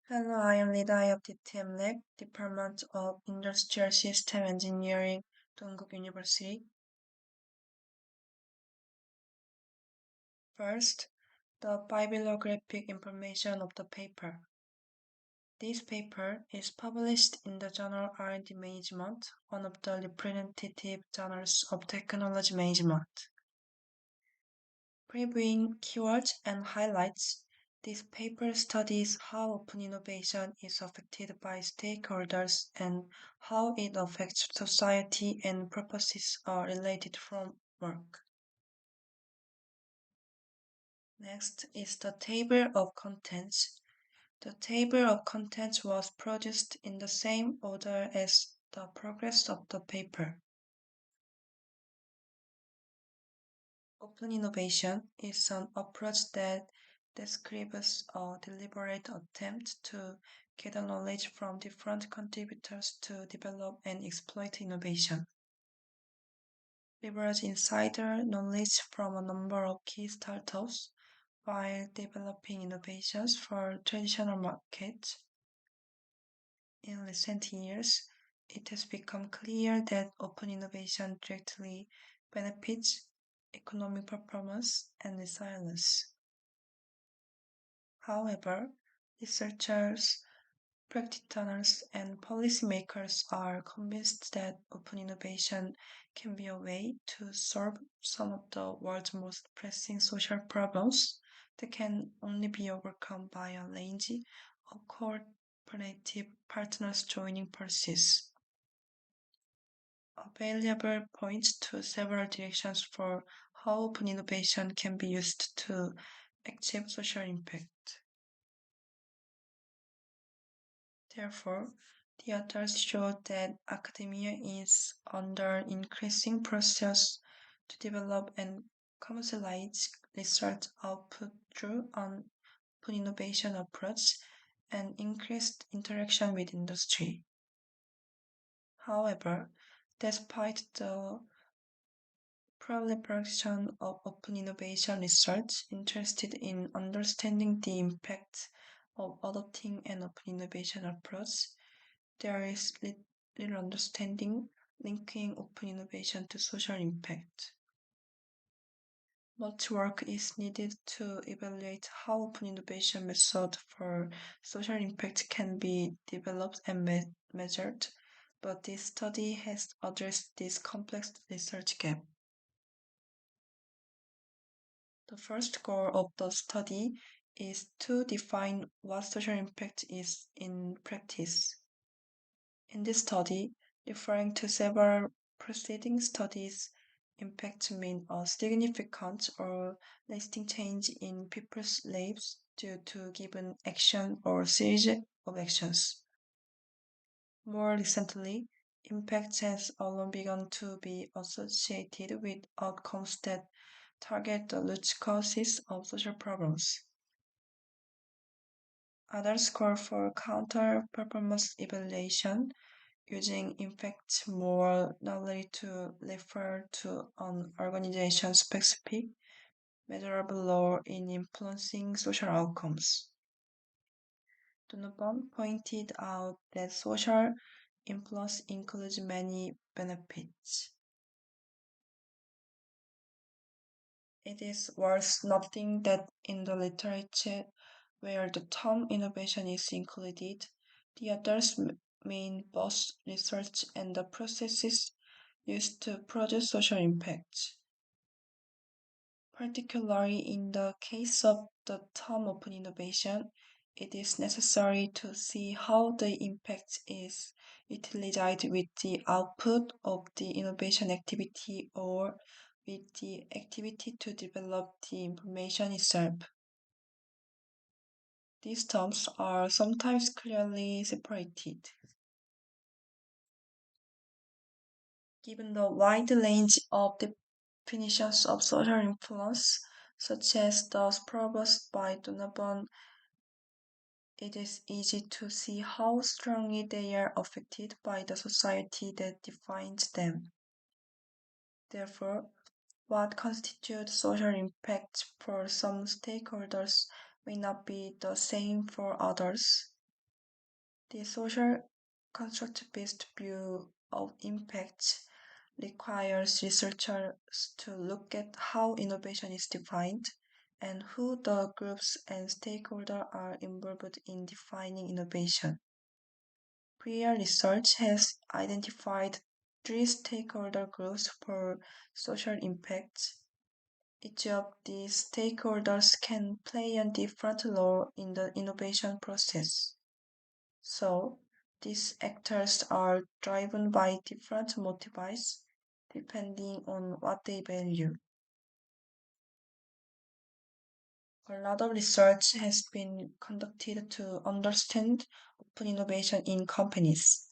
Hello, I am Lida of the team Lab, Department of Industrial System Engineering, Dongguk University. First, the bibliographic information of the paper. This paper is published in the journal R&D Management, one of the representative journals of technology management. Previewing keywords and highlights, this paper studies how open innovation is affected by stakeholders and how it affects society and purposes related from work. Next is the table of contents. The table of contents was produced in the same order as the progress of the paper. Open innovation is an approach that describes a deliberate attempt to gather knowledge from different contributors to develop and exploit innovation. Leverage insider knowledge from a number of key startups while developing innovations for traditional markets. In recent years, it has become clear that open innovation directly benefits economic performance and resilience. However, researchers, practitioners, and policymakers are convinced that open innovation can be a way to solve some of the world's most pressing social problems that can only be overcome by a range of cooperative partners joining forces. Available points to several directions for how open innovation can be used to achieve social impact. Therefore, the authors showed that academia is under increasing process to develop and commercialize research output through an open innovation approach and increased interaction with industry. However, despite the proliferation of open innovation research interested in understanding the impact of adopting an open innovation approach, there is little understanding linking open innovation to social impact. Much work is needed to evaluate how open innovation method for social impact can be developed and measured, but this study has addressed this complex research gap. The first goal of the study is to define what social impact is in practice. In this study, referring to several preceding studies, impact mean a significant or lasting change in people's lives due to given action or series of actions. More recently, impact has alone begun to be associated with outcomes that target the root causes of social problems. Others call for counter-performance evaluation using impact more narrowly to refer to an organization's specific measurable role in influencing social outcomes. Donovan pointed out that social influence includes many benefits. It is worth noting that in the literature where the term innovation is included, the authors mean both research and the processes used to produce social impact. Particularly in the case of the term open innovation, it is necessary to see how the impact is utilized with the output of the innovation activity or with the activity to develop the information itself. These terms are sometimes clearly separated. Given the wide range of definitions of social influence, such as those proposed by Donovan, it is easy to see how strongly they are affected by the society that defines them. Therefore, what constitutes social impact for some stakeholders may not be the same for others. The social construct-based view of impact requires researchers to look at how innovation is defined and who the groups and stakeholders are involved in defining innovation. Prior research has identified three stakeholder groups for social impact. Each of these stakeholders can play a different role in the innovation process. So, these actors are driven by different motives depending on what they value. A lot of research has been conducted to understand open innovation in companies.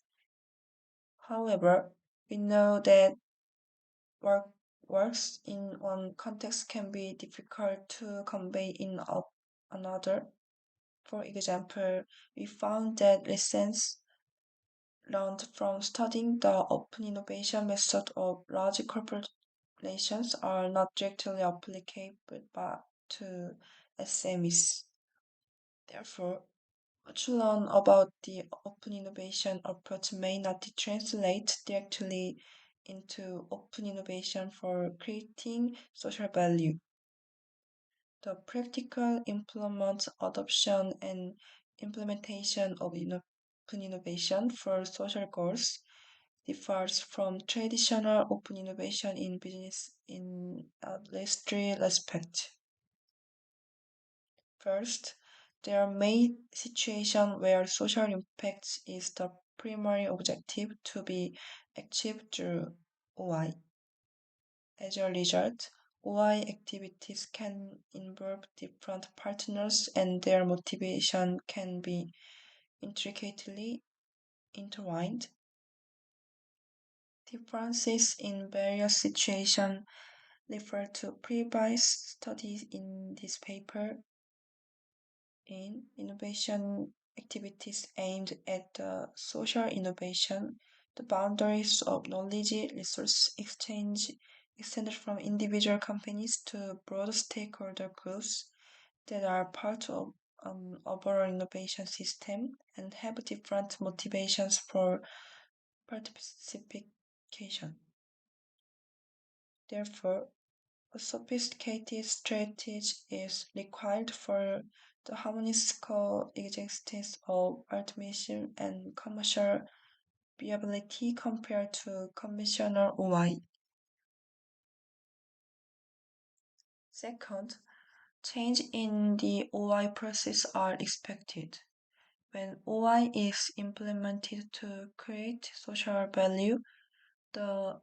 However, we know that work, works in one context can be difficult to convey in another. For example, we found that lessons learned from studying the open innovation method of large corporations are not directly applicable to SMEs. Therefore, what you learn about the open innovation approach may not translate directly into open innovation for creating social value. The practical implement, adoption, and implementation of open innovation for social goals differs from traditional open innovation in business in at least three respects. First, there may be situations where social impact is the primary objective to be achieved through OI. As a result, OI activities can involve different partners and their motivation can be intricately intertwined. Differences in various situations refer to previous studies in this paper. In innovation activities aimed at social innovation, the boundaries of knowledge resource exchange extended from individual companies to broad stakeholder groups that are part of an overall innovation system and have different motivations for participation. Therefore, a sophisticated strategy is required for the harmonious coexistence of automation and commercial viability compared to conventional OI. Second, change in the OI process are expected. When OI is implemented to create social value, the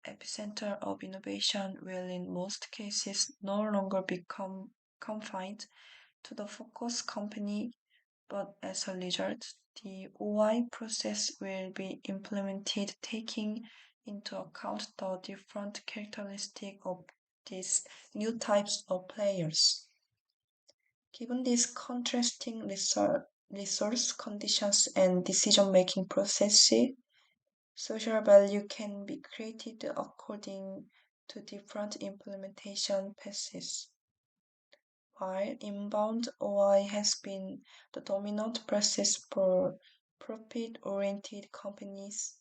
epicenter of innovation will in most cases no longer become confined to the focus company, but as a result, the OI process will be implemented taking into account the different characteristics of these new types of players. Given these contrasting resource conditions and decision-making processes, social value can be created according to different implementation paths. While inbound OI has been the dominant process for profit-oriented companies,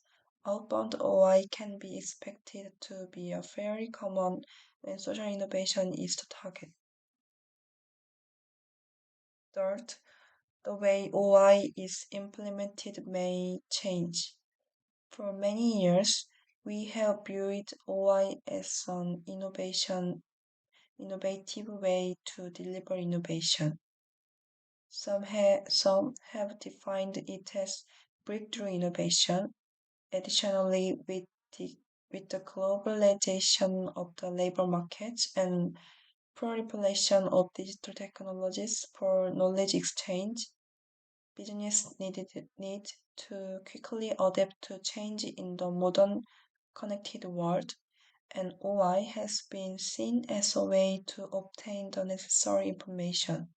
outbound OI can be expected to be a very common when social innovation is the target. Third, the way OI is implemented may change. For many years, we have viewed OI as an innovative way to deliver innovation. Some have defined it as breakthrough innovation. Additionally, with the globalization of the labor markets and proliferation of digital technologies for knowledge exchange, business need to quickly adapt to change in the modern connected world, and OI has been seen as a way to obtain the necessary information.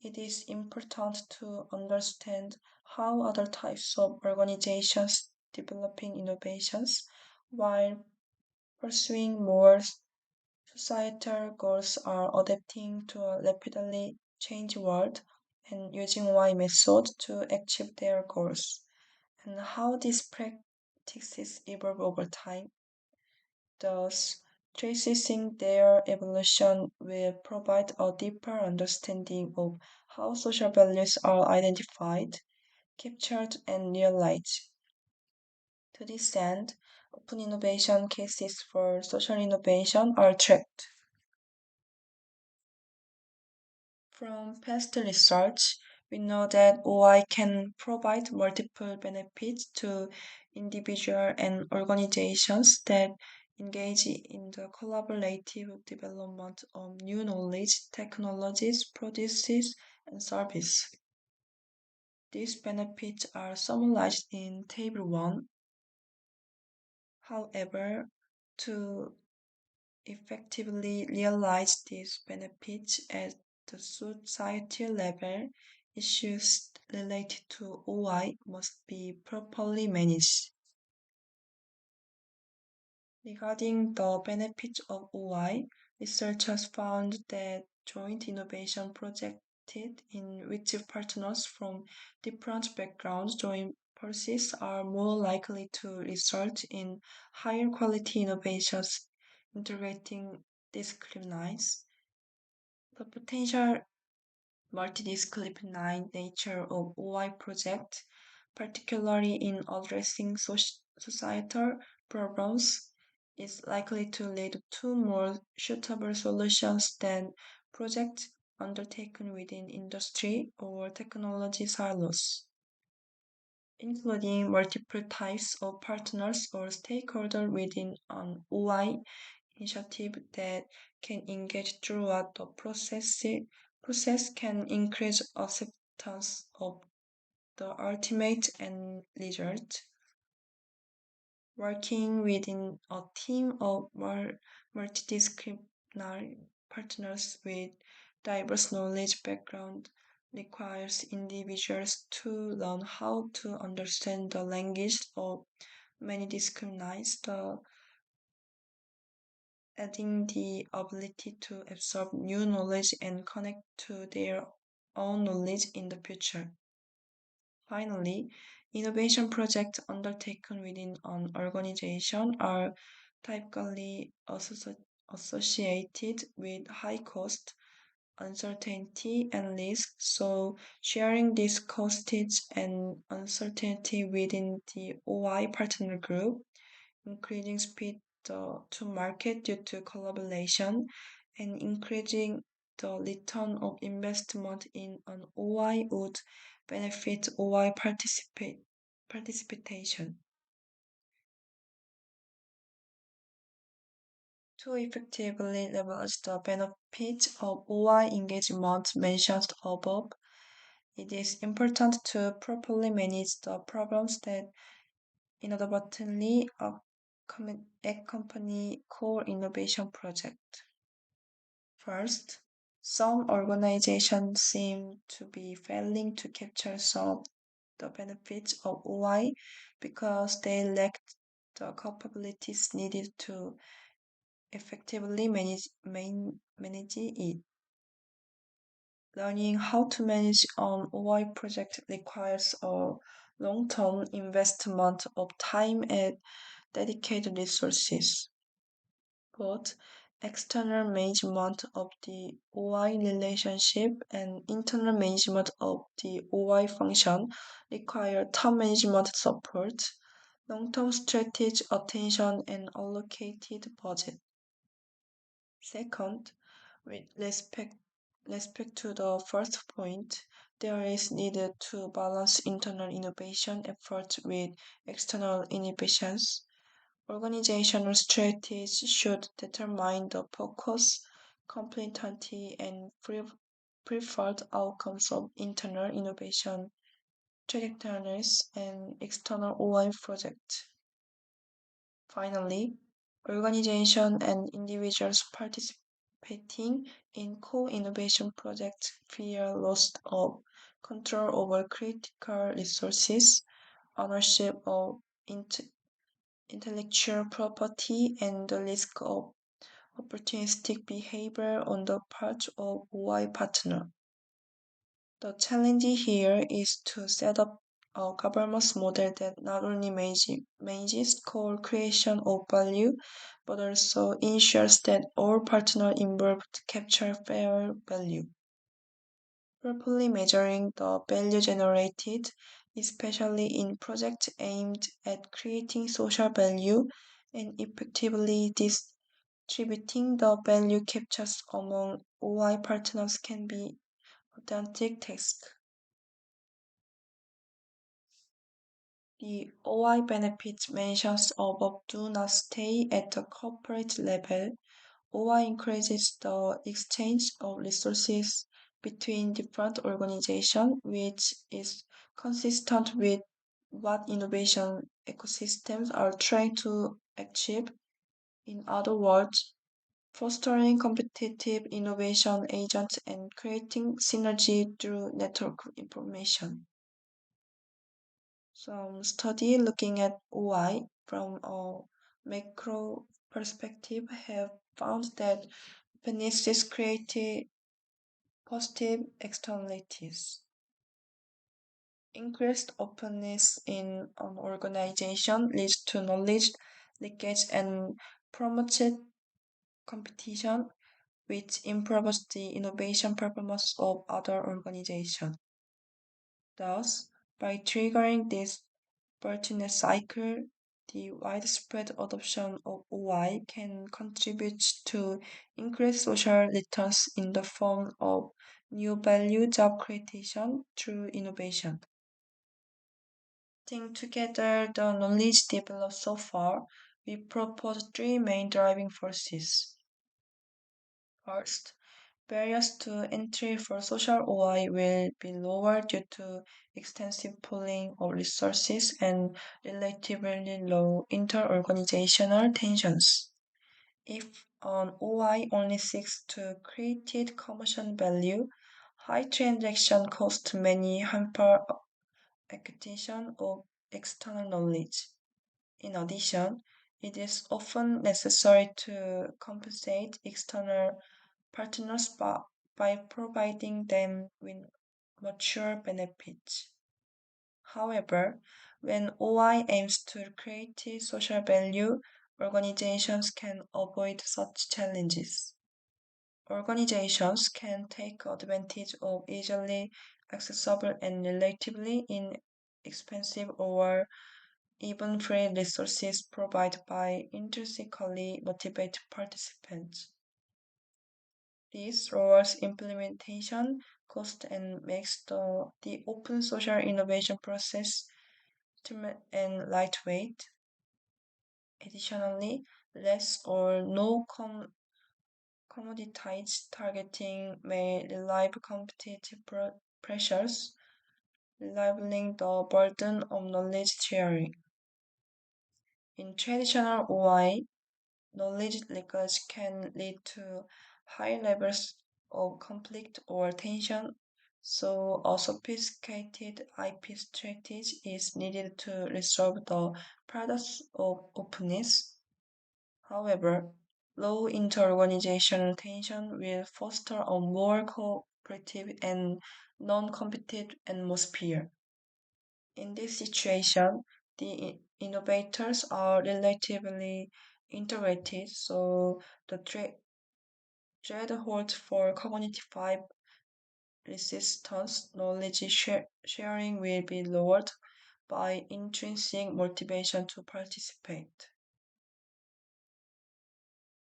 It is important to understand how other types of organizations developing innovations while pursuing more societal goals are adapting to a rapidly changing world. and using Y method to achieve their goals, and how these practices evolve over time. Thus, tracing their evolution will provide a deeper understanding of how social values are identified, captured, and realized. To this end, open innovation cases for social innovation are tracked. From past research, we know that OI can provide multiple benefits to individuals and organizations that engage in the collaborative development of new knowledge, technologies, processes, and service. These benefits are summarized in Table 1. However, to effectively realize these benefits at the society level, issues related to OI must be properly managed. Regarding the benefits of OI, researchers found that joint innovation projects in which partners from different backgrounds join forces are more likely to result in higher quality innovations integrating disciplines. The potential multidisciplinary nature of OI projects, particularly in addressing societal problems, is likely to lead to more suitable solutions than projects undertaken within industry or technology silos, including multiple types of partners or stakeholders within an OI initiative that can engage throughout the process can increase acceptance of the ultimate end result. Working within a team of multidisciplinary partners with diverse knowledge background requires individuals to learn how to understand the language of many disciplines, adding the ability to absorb new knowledge and connect to their own knowledge in the future. Finally, innovation projects undertaken within an organization are typically associated with high cost, uncertainty, and risk, so sharing this costs and uncertainty within the OI partner group, increasing speed to market due to collaboration, and increasing the return of investment in an OI would benefit OI participation. To effectively leverage the benefits of OI engagement mentioned above, it is important to properly manage the problems that inadvertently accompany core innovation project. First, some organizations seem to be failing to capture some of the benefits of OI because they lack the capabilities needed to effectively manage it. Learning how to manage an OI project requires a long-term investment of time and dedicated resources. Both external management of the OI relationship and internal management of the OI function require top management support, long-term strategic attention, and allocated budget. Second, with respect to the first point, there is needed to balance internal innovation efforts with external innovations. Organizational strategies should determine the focus, complexity, and preferred outcomes of internal innovation trajectories and external OI projects. Finally, organizations and individuals participating in co-innovation projects fear loss of control over critical resources, ownership of intellectual property, and the risk of opportunistic behavior on the part of OI partner. The challenge here is to set up a governance model that not only manages core creation of value, but also ensures that all partners involved capture fair value. Properly measuring the value generated, especially in projects aimed at creating social value, and effectively distributing the value captured among OI partners can be a daunting task. The OI benefits mentioned above do not stay at the corporate level. OI increases the exchange of resources between different organizations, which is consistent with what innovation ecosystems are trying to achieve. In other words, fostering competitive innovation agents and creating synergy through network information. Some study looking at OI from a macro perspective have found that Finis created positive externalities. Increased openness in an organization leads to knowledge leakage and promoted competition, which improves the innovation performance of other organizations. Thus, by triggering this virtuous cycle, the widespread adoption of OI can contribute to increased social returns in the form of new value job creation through innovation. Taking together the knowledge developed so far, we propose three main driving forces. First, barriers to entry for social OI will be lower due to extensive pooling of resources and relatively low inter-organizational tensions. If an OI only seeks to create commercial value, high transaction cost may hamper acquisition of external knowledge. In addition, it is often necessary to compensate external partners by providing them with mature benefits. However, when OI aims to create social value, organizations can avoid such challenges. Organizations can take advantage of easily accessible and relatively inexpensive or even free resources provided by intrinsically motivated participants. This lowers implementation cost and makes the open social innovation process ultimate and lightweight. Additionally, less or no commoditized targeting may relieve competitive pressures, leveling the burden of knowledge sharing. In traditional OI, knowledge leakage can lead to high levels of conflict or tension, so a sophisticated IP strategy is needed to resolve the paradox of openness. However, low interorganizational tension will foster a more cooperative and non-competitive atmosphere. In this situation, the innovators are relatively integrated, so the threshold for cognitive resistance knowledge sharing will be lowered by intrinsic motivation to participate.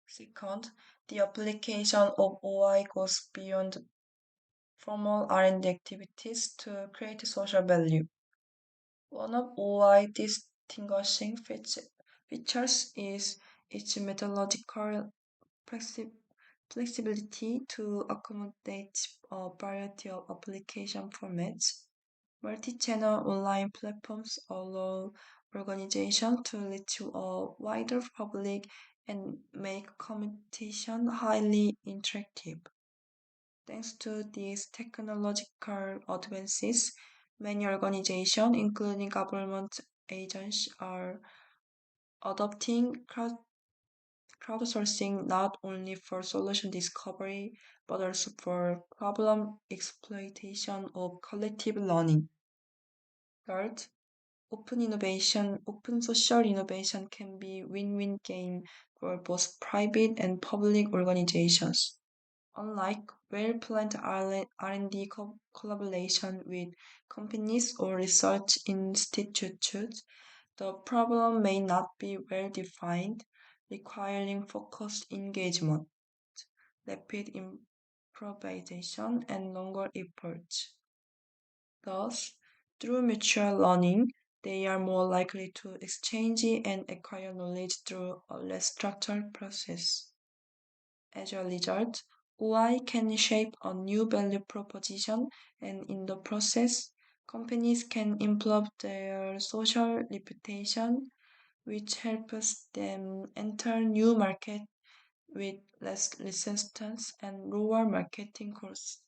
Second, the application of OI goes beyond formal R&D activities to create social value. One of OI distinguishing features is its methodological flexibility to accommodate a variety of application formats. Multi-channel online platforms allow organizations to reach a wider public and make communication highly interactive. Thanks to these technological advances, many organizations, including government agencies, are adopting crowdsourcing not only for solution discovery but also for problem exploitation of collective learning. Third, open social innovation can be win-win game for both private and public organizations. Unlike well-planned R&D collaboration with companies or research institutes, the problem may not be well defined, requiring focused engagement, rapid improvisation, and longer efforts. Thus, through mutual learning, they are more likely to exchange and acquire knowledge through a less structured process. As a result, OI can shape a new value proposition, and in the process, companies can improve their social reputation, which helps them enter new market with less resistance and lower marketing costs.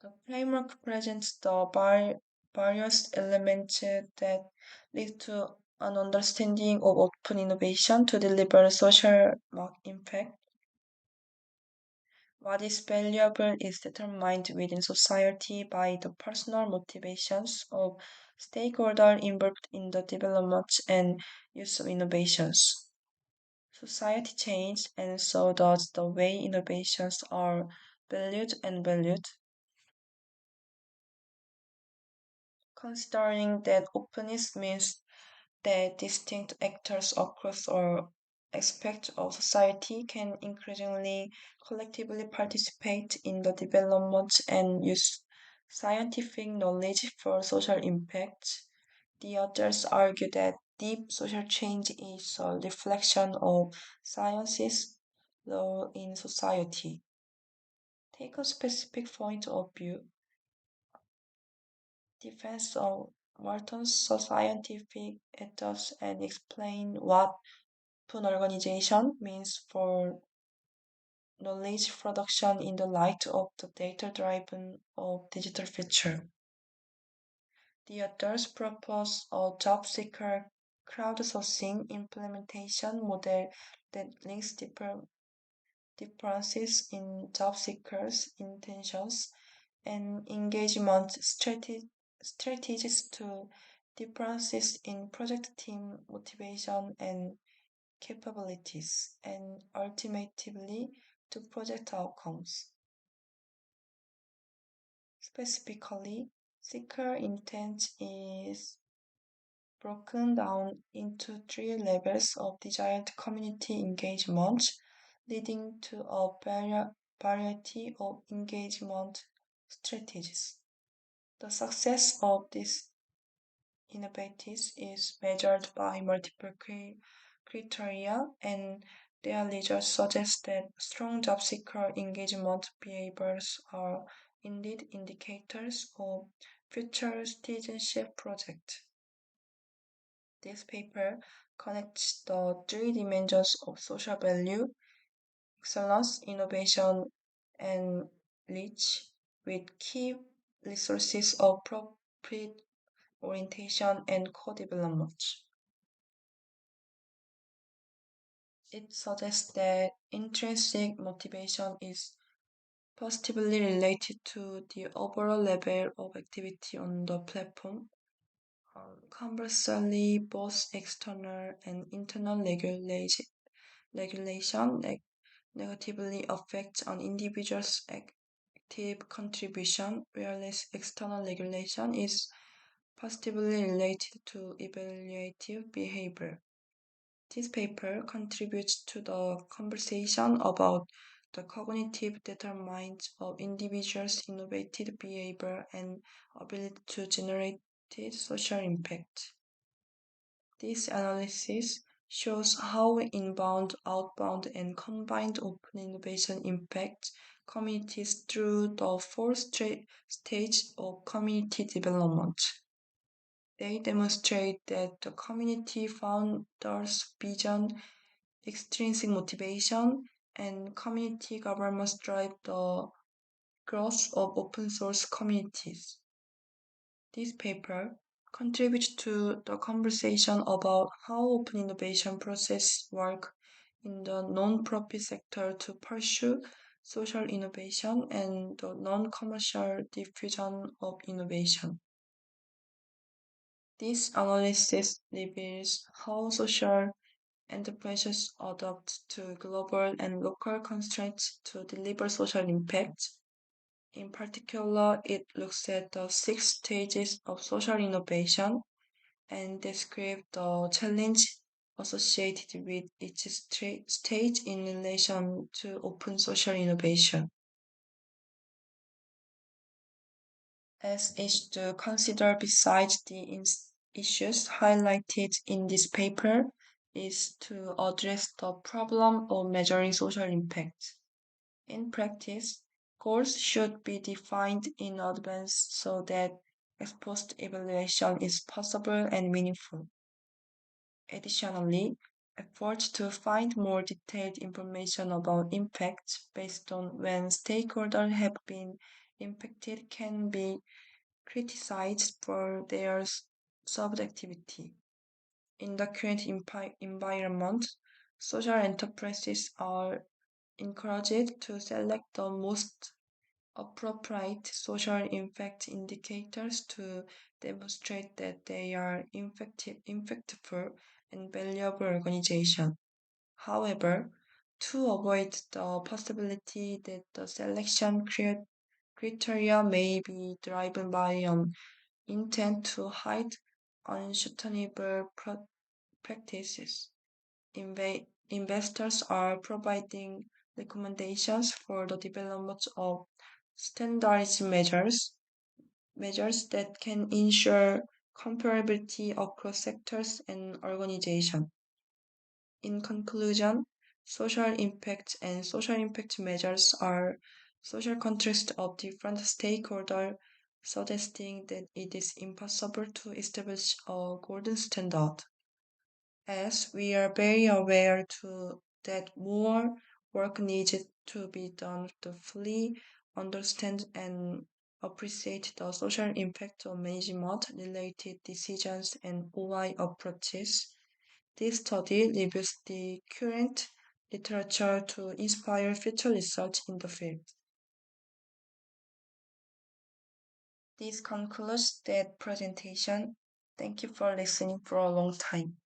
The framework presents the various elements that lead to an understanding of open innovation to deliver social impact. What is valuable is determined within society by the personal motivations of stakeholders involved in the development and use of innovations. Society changes, and so does the way innovations are valued. Considering that openness means that distinct actors across all aspects of society can increasingly collectively participate in the development and use scientific knowledge for social impact. The authors argue that deep social change is a reflection of science's role in society. Take a specific point of view. Defense of Walton's scientific ethos and explain what open organization means for knowledge production in the light of the data-driven of digital future. The authors propose a job seeker crowdsourcing implementation model that links differences in job seekers' intentions and engagement strategies to differences in project team motivation and capabilities, and ultimately to project outcomes. Specifically, seeker intent is broken down into three levels of desired community engagement, leading to a variety of engagement strategies. The success of these innovatives is measured by multiple criteria, and their results suggest that strong job seeker engagement behaviors are indeed indicators of future citizenship projects. This paper connects the three dimensions of social value, excellence, innovation, and reach with key resources of profit orientation and co-development. It suggests that intrinsic motivation is positively related to the overall level of activity on the platform. Conversely, both external and internal regulation negatively affects an individual's active contribution, whereas external regulation is positively related to evaluative behavior. This paper contributes to the conversation about the cognitive determinants of individuals' innovative behavior and ability to generate social impact. This analysis shows how inbound, outbound, and combined open innovation impact communities through the four stages of community development. They demonstrate that the community founders' vision, extrinsic motivation, and community governance drive the growth of open source communities. This paper contribute to the conversation about how open innovation processes work in the non-profit sector to pursue social innovation and the non-commercial diffusion of innovation. This analysis reveals how social enterprises adapt to global and local constraints to deliver social impact. In particular, it looks at the six stages of social innovation and describe the challenge associated with each stage in relation to open social innovation. As is to consider besides the issues highlighted in this paper is to address the problem of measuring social impact. In practice, goals should be defined in advance so that ex post evaluation is possible and meaningful. Additionally, efforts to find more detailed information about impact based on when stakeholders have been impacted can be criticized for their subjectivity. In the current environment, social enterprises are encouraged to select the most appropriate social impact indicators to demonstrate that they are impactful and valuable organization. However, to avoid the possibility that the selection criteria may be driven by an intent to hide unsustainable practices, investors are providing recommendations for the development of standardized measures that can ensure comparability across sectors and organizations. In conclusion, social impact and social impact measures are social contrast of different stakeholders, suggesting that it is impossible to establish a golden standard. As we are very aware that more work needs to be done to fully understand and appreciate the social impact of management related decisions and OI approaches. This study reviews the current literature to inspire future research in the field. This concludes that presentation. Thank you for listening for a long time.